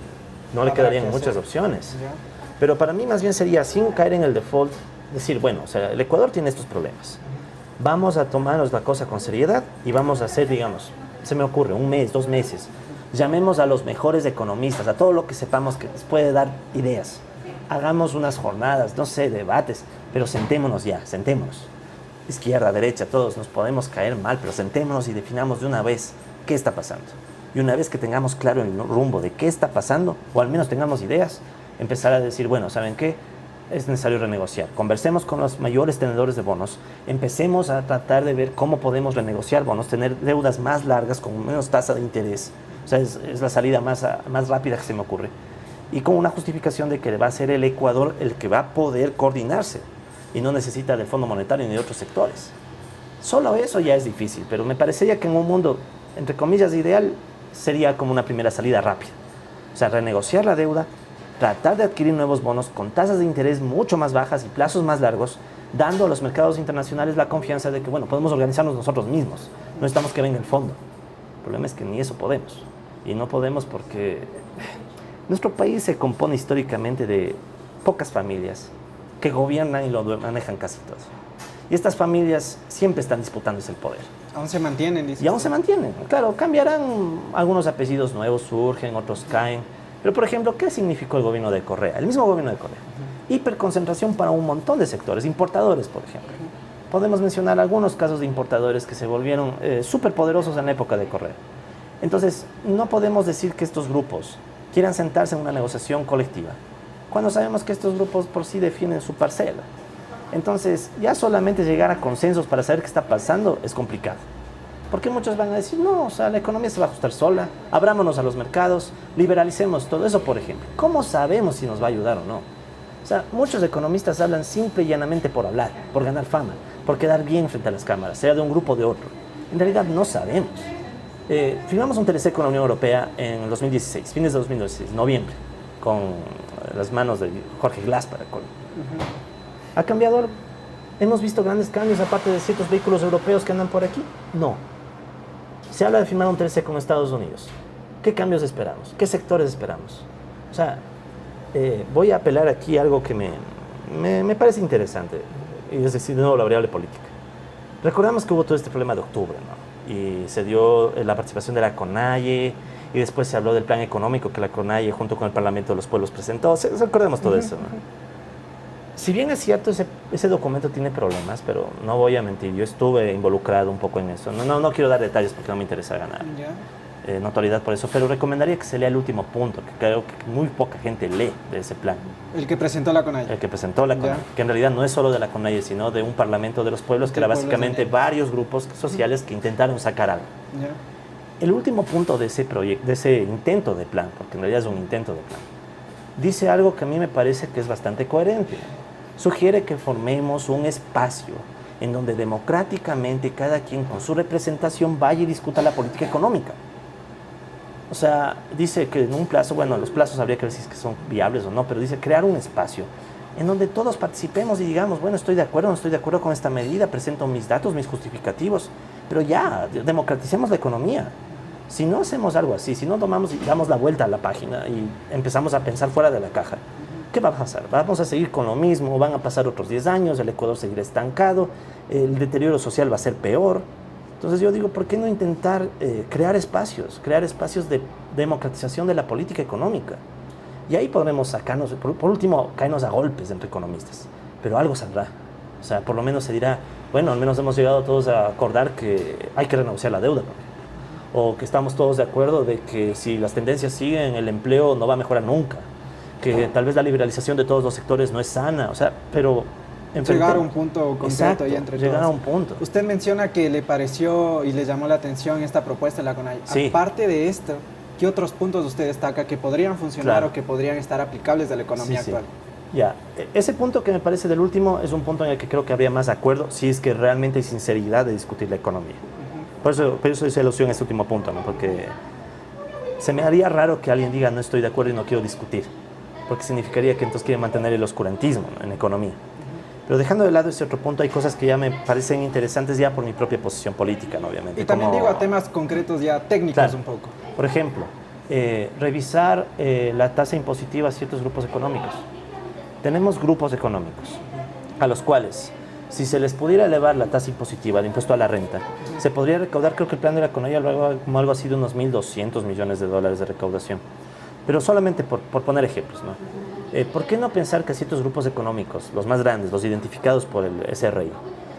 no le quedarían muchas opciones. ¿Ya? Pero para mí más bien sería, sin caer en el default, decir, bueno, o sea, el Ecuador tiene estos problemas. Vamos a tomarnos la cosa con seriedad y vamos a hacer, digamos, se me ocurre, 1 mes, 2 meses. Llamemos a los mejores economistas, a todo lo que sepamos que les puede dar ideas. Hagamos unas jornadas, no sé, debates, pero sentémonos ya, sentémonos. Izquierda, derecha, todos nos podemos caer mal, pero sentémonos y definamos de una vez qué está pasando. Y una vez que tengamos claro el rumbo de qué está pasando, o al menos tengamos ideas, empezar a decir, bueno, ¿saben qué? es necesario renegociar. Conversemos con los mayores tenedores de bonos, empecemos a tratar de ver cómo podemos renegociar bonos, tener deudas más largas con menos tasa de interés. O sea, es la salida más rápida que se me ocurre. Y con una justificación de que va a ser el Ecuador el que va a poder coordinarse y no necesita del Fondo Monetario ni de otros sectores. Solo eso ya es difícil, pero me parecería que en un mundo, entre comillas, ideal, sería como una primera salida rápida. O sea, renegociar la deuda, tratar de adquirir nuevos bonos con tasas de interés mucho más bajas y plazos más largos, dando a los mercados internacionales la confianza de que, bueno, podemos organizarnos nosotros mismos. No necesitamos que venga el fondo. El problema es que ni eso podemos. Y no podemos porque nuestro país se compone históricamente de pocas familias que gobiernan y lo manejan casi todo. Y estas familias siempre están disputándose el poder. Aún se mantienen, dice. Y aún se mantienen. Claro, cambiarán algunos apellidos nuevos, surgen, otros caen. Pero, por ejemplo, ¿qué significó el gobierno de Correa? El mismo gobierno de Correa. Hiperconcentración para un montón de sectores, importadores, por ejemplo. Podemos mencionar algunos casos de importadores que se volvieron súper poderosos en la época de Correa. Entonces, no podemos decir que estos grupos quieran sentarse en una negociación colectiva, cuando sabemos que estos grupos por sí defienden su parcela. Entonces, ya solamente llegar a consensos para saber qué está pasando es complicado. Porque muchos van a decir, no, o sea, la economía se va a ajustar sola, abrámonos a los mercados, liberalicemos todo eso, por ejemplo. ¿Cómo sabemos si nos va a ayudar o no? O sea, muchos economistas hablan simple y llanamente por hablar, por ganar fama, por quedar bien frente a las cámaras, sea de un grupo o de otro. En realidad no sabemos. Firmamos un TLC con la Unión Europea en 2016, fines de 2016, noviembre, con las manos de Jorge Glass para Colombia. ¿Ha cambiado algo? ¿Hemos visto grandes cambios aparte de ciertos vehículos europeos que andan por aquí? No. Se habla de firmar un TLC con Estados Unidos. ¿Qué cambios esperamos? ¿Qué sectores esperamos? O sea, voy a apelar aquí a algo que me parece interesante, y es decir, de nuevo la variable política. Recordamos que hubo todo este problema de octubre, ¿no? Y se dio la participación de la CONAIE, y después se habló del plan económico que la CONAIE junto con el Parlamento de los Pueblos presentó. Recordemos todo eso, ¿no? Si bien es cierto, ese documento tiene problemas, pero no voy a mentir, yo estuve involucrado un poco en eso. No quiero dar detalles porque no me interesa ganar notoriedad por eso, pero recomendaría que se lea el último punto, que creo que muy poca gente lee de ese plan. El que presentó la CONAIE. El que presentó la CONAIE, que en realidad no es solo de la CONAIE, sino de un Parlamento de los Pueblos, que era básicamente varios grupos sociales que intentaron sacar algo. El último punto de ese proyecto, de ese intento de plan, porque en realidad es un intento de plan, dice algo que a mí me parece que es bastante coherente. Sugiere que formemos un espacio en donde democráticamente cada quien con su representación vaya y discuta la política económica. O sea, dice que en un plazo, bueno, los plazos habría que ver si es que son viables o no, pero dice crear un espacio en donde todos participemos y digamos, bueno, estoy de acuerdo, no estoy de acuerdo con esta medida, presento mis datos, mis justificativos, pero ya, democraticemos la economía. Si no hacemos algo así, si no tomamos y damos la vuelta a la página y empezamos a pensar fuera de la caja, ¿qué va a pasar? Vamos a seguir con lo mismo, van a pasar otros 10 años, el Ecuador seguirá estancado, el deterioro social va a ser peor. Entonces yo digo, ¿por qué no intentar crear espacios de democratización de la política económica? Y ahí podremos sacarnos, por último, caernos a golpes entre economistas, pero algo saldrá. O sea, por lo menos se dirá, bueno, al menos hemos llegado todos a acordar que hay que renegociar la deuda, por ejemplo. O que estamos todos de acuerdo de que si las tendencias siguen, el empleo no va a mejorar nunca. Que tal vez la liberalización de todos los sectores no es sana, o sea, pero... Llegar a un punto concreto y entre llegar todos. A un punto. Usted menciona que le pareció y le llamó la atención esta propuesta de la CONAIE. Sí. Aparte de esto, ¿qué otros puntos usted destaca que podrían funcionar o que podrían estar aplicables a la economía actual? Ya, ese punto que me parece del último es un punto en el que creo que habría más acuerdo si es que realmente hay sinceridad de discutir la economía. Por eso hice alusión a este último punto, ¿no? Porque se me haría raro que alguien diga no estoy de acuerdo y no quiero discutir, porque significaría que entonces quiere mantener el oscurantismo, ¿no?, en economía. Pero dejando de lado ese otro punto, hay cosas que ya me parecen interesantes ya por mi propia posición política, ¿no?, obviamente. Y también como, digo a temas concretos ya técnicos, claro, un poco. Por ejemplo, revisar la tasa impositiva a ciertos grupos económicos. Tenemos grupos económicos a los cuales, si se les pudiera elevar la tasa impositiva, el impuesto a la renta, se podría recaudar, creo que el plan de la CONAIE como algo así de unos 1.200 millones de dólares de recaudación. Pero solamente por poner ejemplos, ¿no? ¿Por qué no pensar que a ciertos grupos económicos, los más grandes, los identificados por el SRI,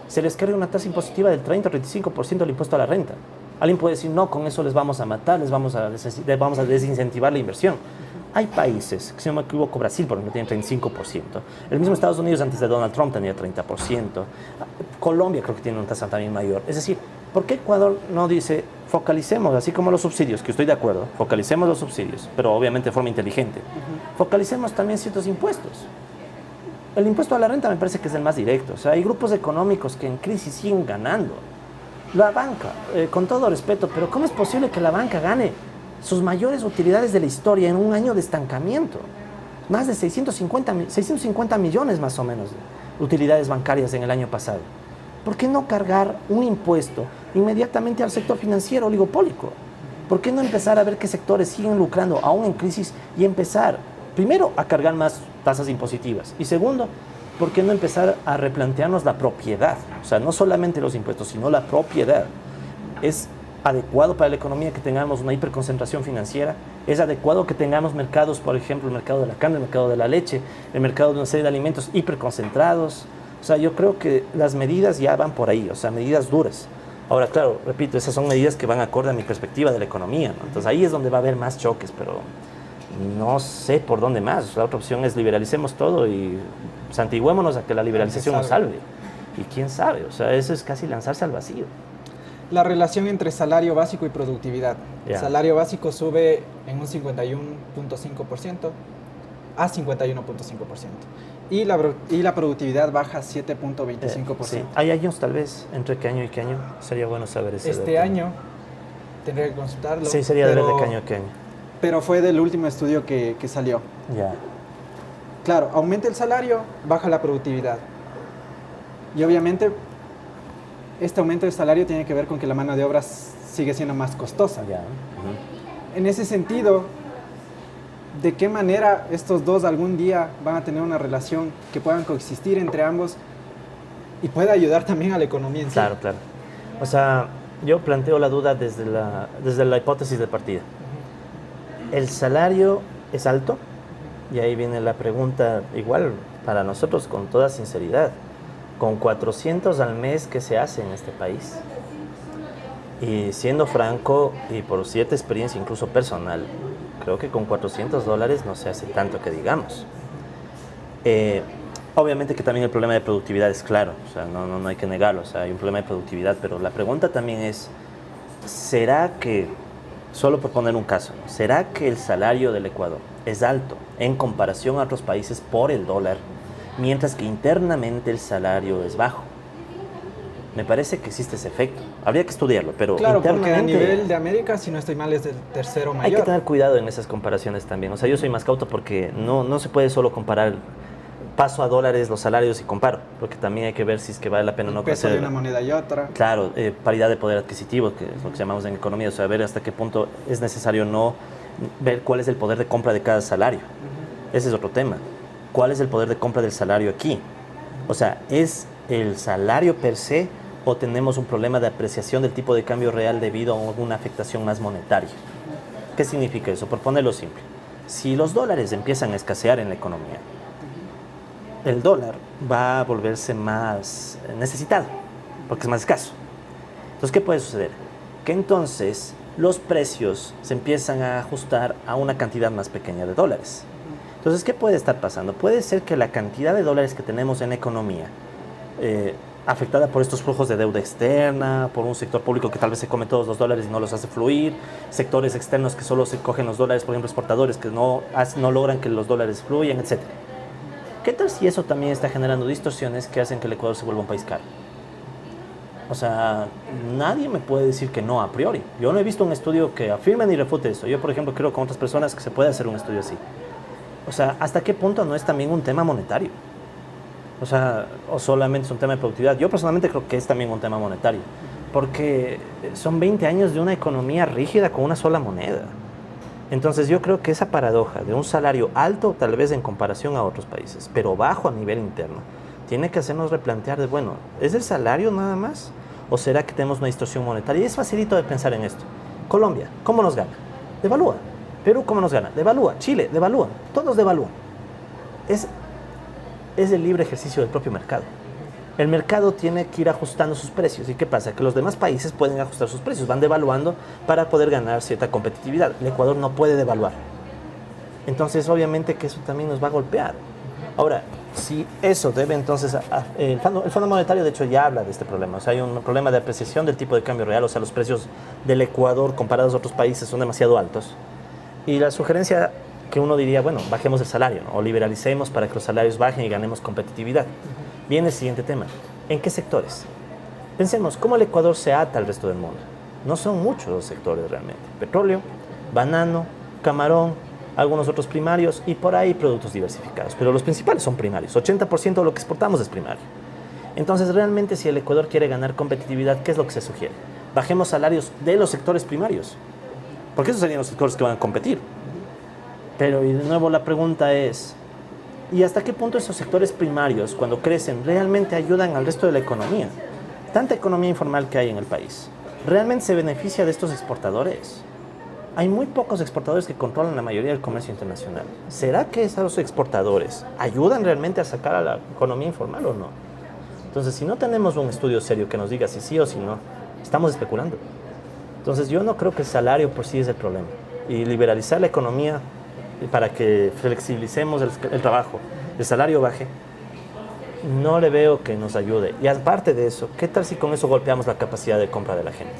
se les cargue una tasa impositiva del 30 o 35% del impuesto a la renta? Alguien puede decir, no, con eso les vamos a matar, les vamos a desincentivar la inversión. Hay países, que si no me equivoco, Brasil, por ejemplo, tiene 35%. El mismo Estados Unidos antes de Donald Trump tenía 30%. Colombia creo que tiene una tasa también mayor. Es decir, ¿por qué Ecuador no dice, focalicemos, así como los subsidios, que estoy de acuerdo, focalicemos los subsidios, pero obviamente de forma inteligente, focalicemos también ciertos impuestos? El impuesto a la renta me parece que es el más directo. O sea, hay grupos económicos que en crisis siguen ganando. La banca, con todo respeto, pero ¿cómo es posible que la banca gane sus mayores utilidades de la historia en un año de estancamiento? Más de 650 millones más o menos de utilidades bancarias en el año pasado. ¿Por qué no cargar un impuesto inmediatamente al sector financiero oligopólico? ¿Por qué no empezar a ver qué sectores siguen lucrando aún en crisis y empezar, primero, a cargar más tasas impositivas? Y segundo, ¿por qué no empezar a replantearnos la propiedad? O sea, no solamente los impuestos, sino la propiedad. ¿Es adecuado para la economía que tengamos una hiperconcentración financiera? ¿Es adecuado que tengamos mercados, por ejemplo, el mercado de la carne, el mercado de la leche, el mercado de una serie de alimentos hiperconcentrados? O sea, yo creo que las medidas ya van por ahí, o sea, medidas duras. Ahora, claro, repito, esas son medidas que van acorde a mi perspectiva de la economía, ¿no? Entonces ahí es donde va a haber más choques, pero no sé por dónde más. La otra opción es liberalicemos todo y santiguémonos a que la liberalización nos salve. Y quién sabe, o sea, eso es casi lanzarse al vacío. La relación entre salario básico y productividad. El salario básico sube en un 51.5% a 51.5%. Y la productividad baja 7.25%. Sí. Hay años tal vez, entre qué año y qué año. Sería bueno saber ese Este año, tendría que consultarlo. Sí, sería de ver de qué año a qué año. Pero fue del último estudio que salió. Ya. Claro, aumenta el salario, baja la productividad. Y obviamente, este aumento de salario tiene que ver con que la mano de obra sigue siendo más costosa. Ya. En ese sentido, ¿de qué manera estos dos algún día van a tener una relación que puedan coexistir entre ambos y pueda ayudar también a la economía en sí? Claro, claro. O sea, yo planteo la duda desde la hipótesis de partida. El salario es alto, y ahí viene la pregunta, igual para nosotros con toda sinceridad, con 400 al mes, ¿qué se hace en este país? Y siendo franco, y por cierta experiencia incluso personal, creo que con $400 no se hace tanto que digamos. Obviamente que también el problema de productividad es claro, o sea, no hay que negarlo, o sea, hay un problema de productividad, pero la pregunta también es, ¿será que, solo por poner un caso, ¿será que el salario del Ecuador es alto en comparación a otros países por el dólar, mientras que internamente el salario es bajo? Me parece que existe ese efecto. Habría que estudiarlo, pero claro, internamente... porque a nivel de América, si no estoy mal, es el tercero mayor. Hay que tener cuidado en esas comparaciones también. O sea, yo soy más cauto porque no se puede solo comparar, paso a dólares los salarios y comparo, porque también hay que ver si es que vale la pena o no. El peso de una moneda y otra. Claro, paridad de poder adquisitivo, que es lo que llamamos en economía, o sea, ver hasta qué punto es necesario no ver cuál es el poder de compra de cada salario. Ese es otro tema. ¿Cuál es el poder de compra del salario aquí? O sea, ¿es el salario per se o tenemos un problema de apreciación del tipo de cambio real debido a una afectación más monetaria? ¿Qué significa eso? Por ponerlo simple, si los dólares empiezan a escasear en la economía, el dólar va a volverse más necesitado, porque es más escaso. Entonces, ¿qué puede suceder? Que entonces los precios se empiezan a ajustar a una cantidad más pequeña de dólares. Entonces, ¿qué puede estar pasando? Puede ser que la cantidad de dólares que tenemos en la economía, afectada por estos flujos de deuda externa, por un sector público que tal vez se come todos los dólares y no los hace fluir, sectores externos que solo se cogen los dólares, por ejemplo, exportadores que no logran que los dólares fluyan, etc. ¿Qué tal si eso también está generando distorsiones que hacen que el Ecuador se vuelva un país caro? O sea, nadie me puede decir que no a priori. Yo no he visto un estudio que afirme ni refute eso. Yo, por ejemplo, creo con otras personas que se puede hacer un estudio así. O sea, ¿hasta qué punto no es también un tema monetario? O sea, o solamente es un tema de productividad. Yo personalmente creo que es también un tema monetario, porque son 20 años de una economía rígida con una sola moneda. Entonces yo creo que esa paradoja de un salario alto tal vez en comparación a otros países, pero bajo a nivel interno, tiene que hacernos replantear de, bueno, ¿es el salario nada más? ¿O será que tenemos una distorsión monetaria? Y es facilito de pensar en esto. Colombia, ¿cómo nos gana? Devalúa. Perú, ¿cómo nos gana? Devalúa. Chile, devalúa. Todos devalúan. Es el libre ejercicio del propio mercado. El mercado tiene que ir ajustando sus precios. ¿Y qué pasa? Que los demás países pueden ajustar sus precios, van devaluando para poder ganar cierta competitividad. El Ecuador no puede devaluar. Entonces, obviamente que eso también nos va a golpear. Ahora, si eso debe entonces, el Fondo Monetario de hecho ya habla de este problema, o sea, hay un problema de apreciación del tipo de cambio real, o sea, los precios del Ecuador comparados a otros países son demasiado altos. Y la sugerencia que uno diría, bueno, bajemos el salario, ¿no? O liberalicemos para que los salarios bajen y ganemos competitividad. Viene el siguiente tema, ¿en qué sectores? Pensemos, ¿cómo el Ecuador se ata al resto del mundo? No son muchos los sectores realmente, petróleo, banano, camarón, algunos otros primarios y por ahí productos diversificados. Pero los principales son primarios. 80% de lo que exportamos es primario. Entonces, realmente, si el Ecuador quiere ganar competitividad, ¿qué es lo que se sugiere? Bajemos salarios de los sectores primarios. Porque esos serían los sectores que van a competir. Pero, y de nuevo, la pregunta es, ¿y hasta qué punto esos sectores primarios, cuando crecen, realmente ayudan al resto de la economía? Tanta economía informal que hay en el país. ¿Realmente se beneficia de estos exportadores? Hay muy pocos exportadores que controlan la mayoría del comercio internacional. ¿Será que esos exportadores ayudan realmente a sacar a la economía informal o no? Entonces, si no tenemos un estudio serio que nos diga si sí o si no, estamos especulando. Entonces, yo no creo que el salario por sí es el problema. Y liberalizar la economía para que flexibilicemos el trabajo, el salario baje, no le veo que nos ayude. Y aparte de eso, ¿qué tal si con eso golpeamos la capacidad de compra de la gente?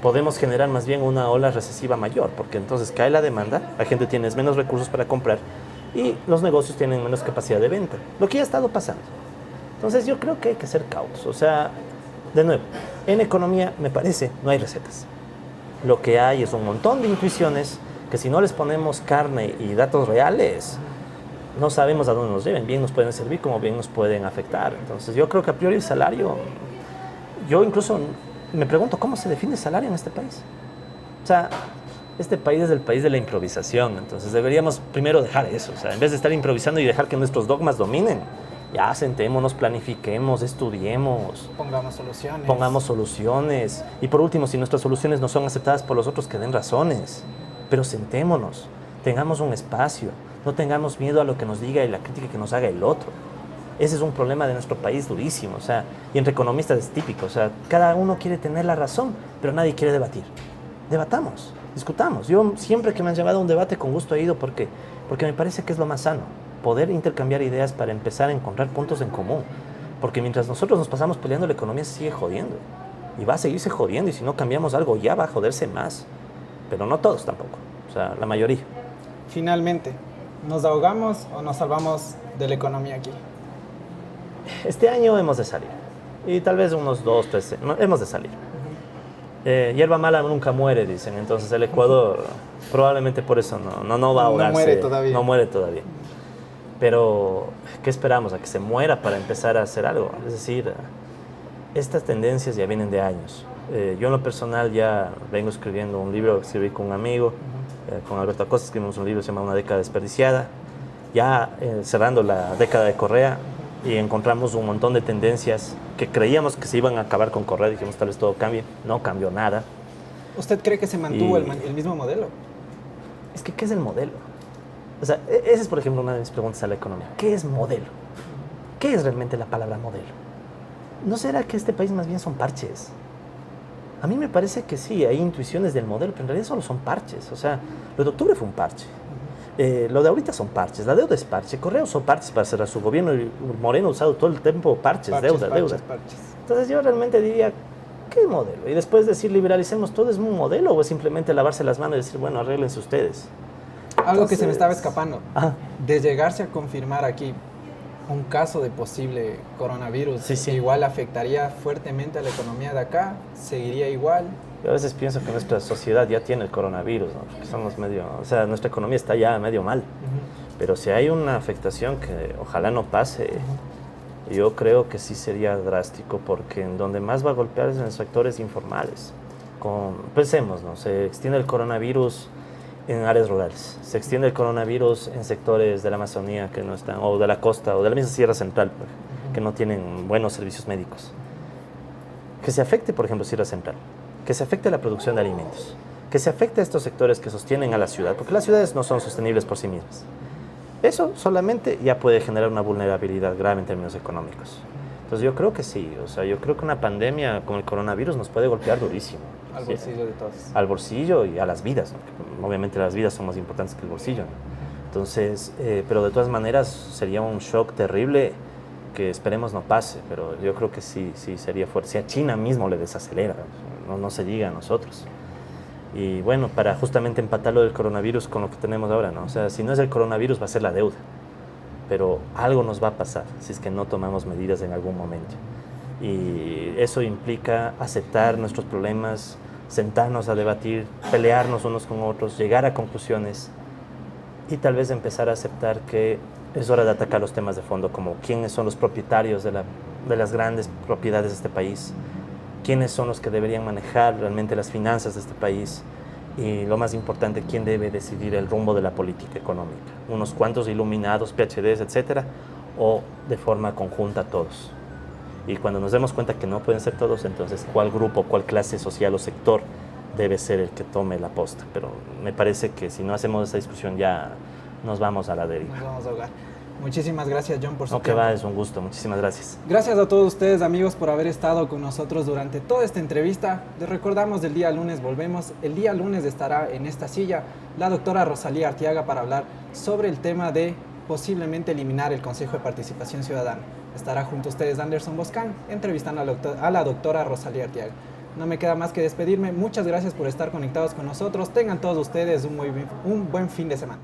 Podemos generar más bien una ola recesiva mayor, porque entonces cae la demanda, la gente tiene menos recursos para comprar y los negocios tienen menos capacidad de venta, lo que ya ha estado pasando. Entonces yo creo que hay que ser cautos. O sea, de nuevo, en economía me parece, no hay recetas. Lo que hay es un montón de intuiciones que si no les ponemos carne y datos reales, no sabemos a dónde nos lleven. Bien nos pueden servir como bien nos pueden afectar. Entonces yo creo que a priori el salario, yo incluso me pregunto, ¿cómo se define el salario en este país? O sea, este país es el país de la improvisación, entonces deberíamos primero dejar eso. O sea, en vez de estar improvisando y dejar que nuestros dogmas dominen, ya sentémonos, planifiquemos, estudiemos. Pongamos soluciones. Y por último, si nuestras soluciones no son aceptadas por los otros, que den razones. Pero sentémonos, tengamos un espacio, no tengamos miedo a lo que nos diga y la crítica que nos haga el otro. Ese es un problema de nuestro país durísimo, o sea, y entre economistas es típico, o sea, cada uno quiere tener la razón, pero nadie quiere debatir. Debatamos, discutamos. Yo siempre que me han llevado a un debate con gusto he ido porque me parece que es lo más sano, poder intercambiar ideas para empezar a encontrar puntos en común. Porque mientras nosotros nos pasamos peleando, la economía se sigue jodiendo. Y va a seguirse jodiendo, y si no cambiamos algo ya va a joderse más. Pero no todos tampoco, o sea, la mayoría. Finalmente, ¿nos ahogamos o nos salvamos de la economía aquí? Este año hemos de salir. Y tal vez unos 2, 3, hemos de salir. Hierba mala nunca muere, dicen. Entonces el Ecuador probablemente por eso no va a ahogarse. No muere todavía. Pero, ¿qué esperamos? ¿A que se muera para empezar a hacer algo? Es decir, estas tendencias ya vienen de años. Yo en lo personal ya vengo escribiendo un libro que escribí con un amigo, con Alberto Acosta, escribimos un libro que se llama Una década desperdiciada. Ya cerrando la década de Correa, y encontramos un montón de tendencias que creíamos que se iban a acabar con Correa, dijimos tal vez todo cambie, no cambió nada. ¿Usted cree que se mantuvo el mismo modelo? Es que, ¿qué es el modelo? O sea, esa es, por ejemplo, una de mis preguntas a la economía. ¿Qué es modelo? ¿Qué es realmente la palabra modelo? ¿No será que este país más bien son parches? A mí me parece que sí, hay intuiciones del modelo, pero en realidad solo son parches. O sea, lo de octubre fue un parche. Lo de ahorita son parches, la deuda es parche, Correa usó parches para cerrar su gobierno y Moreno ha usado todo el tiempo parches, deuda. Entonces yo realmente diría, ¿qué modelo? Y después decir liberalicemos todo, ¿es un modelo o es simplemente lavarse las manos y decir, bueno, arréglense ustedes? Algo que se me estaba escapando, de llegarse a confirmar aquí un caso de posible coronavirus, igual afectaría fuertemente a la economía de acá, seguiría igual. Yo a veces pienso que nuestra sociedad ya tiene el coronavirus, ¿no? Porque somos o sea, nuestra economía está ya medio mal. Pero si hay una afectación que ojalá no pase, yo creo que sí sería drástico, porque en donde más va a golpear es en los sectores informales. Pensemos, ¿no? Se extiende el coronavirus en áreas rurales, se extiende el coronavirus en sectores de la Amazonía que no están, o de la costa, o de la misma Sierra Central, que no tienen buenos servicios médicos. Que se afecte, por ejemplo, Sierra Central, que se afecte la producción de alimentos, que se afecte a estos sectores que sostienen a la ciudad, porque las ciudades no son sostenibles por sí mismas. Eso solamente ya puede generar una vulnerabilidad grave en términos económicos. Entonces yo creo que sí, o sea, yo creo que una pandemia como el coronavirus nos puede golpear durísimo. Al bolsillo de todos. Al bolsillo y a las vidas, ¿no? Obviamente las vidas son más importantes que el bolsillo, ¿no? Entonces, pero de todas maneras sería un shock terrible que esperemos no pase, pero yo creo que sí sería fuerte. Si a China mismo le desacelera, no se diga a nosotros. Y bueno, para justamente empatar lo del coronavirus con lo que tenemos ahora, ¿no? O sea, si no es el coronavirus va a ser la deuda, pero algo nos va a pasar si es que no tomamos medidas en algún momento. Y eso implica aceptar nuestros problemas, sentarnos a debatir, pelearnos unos con otros, llegar a conclusiones y tal vez empezar a aceptar que es hora de atacar los temas de fondo, como quiénes son los propietarios de las grandes propiedades de este país, quiénes son los que deberían manejar realmente las finanzas de este país y, lo más importante, quién debe decidir el rumbo de la política económica. Unos cuantos iluminados, PhDs, etcétera, o de forma conjunta todos. Y cuando nos demos cuenta que no pueden ser todos, entonces cuál grupo, cuál clase social o sector debe ser el que tome la posta. Pero me parece que si no hacemos esa discusión ya nos vamos a la deriva. Nos vamos a ahogar. Muchísimas gracias, John, por su tiempo. Va, es un gusto. Muchísimas gracias. Gracias a todos ustedes, amigos, por haber estado con nosotros durante toda esta entrevista. Les recordamos, el día lunes volvemos. El día lunes estará en esta silla la doctora Rosalía Arteaga para hablar sobre el tema de posiblemente eliminar el Consejo de Participación Ciudadana. Estará junto a ustedes Anderson Boscan entrevistando a la doctora Rosalía Arteaga. No me queda más que despedirme. Muchas gracias por estar conectados con nosotros. Tengan todos ustedes un buen fin de semana.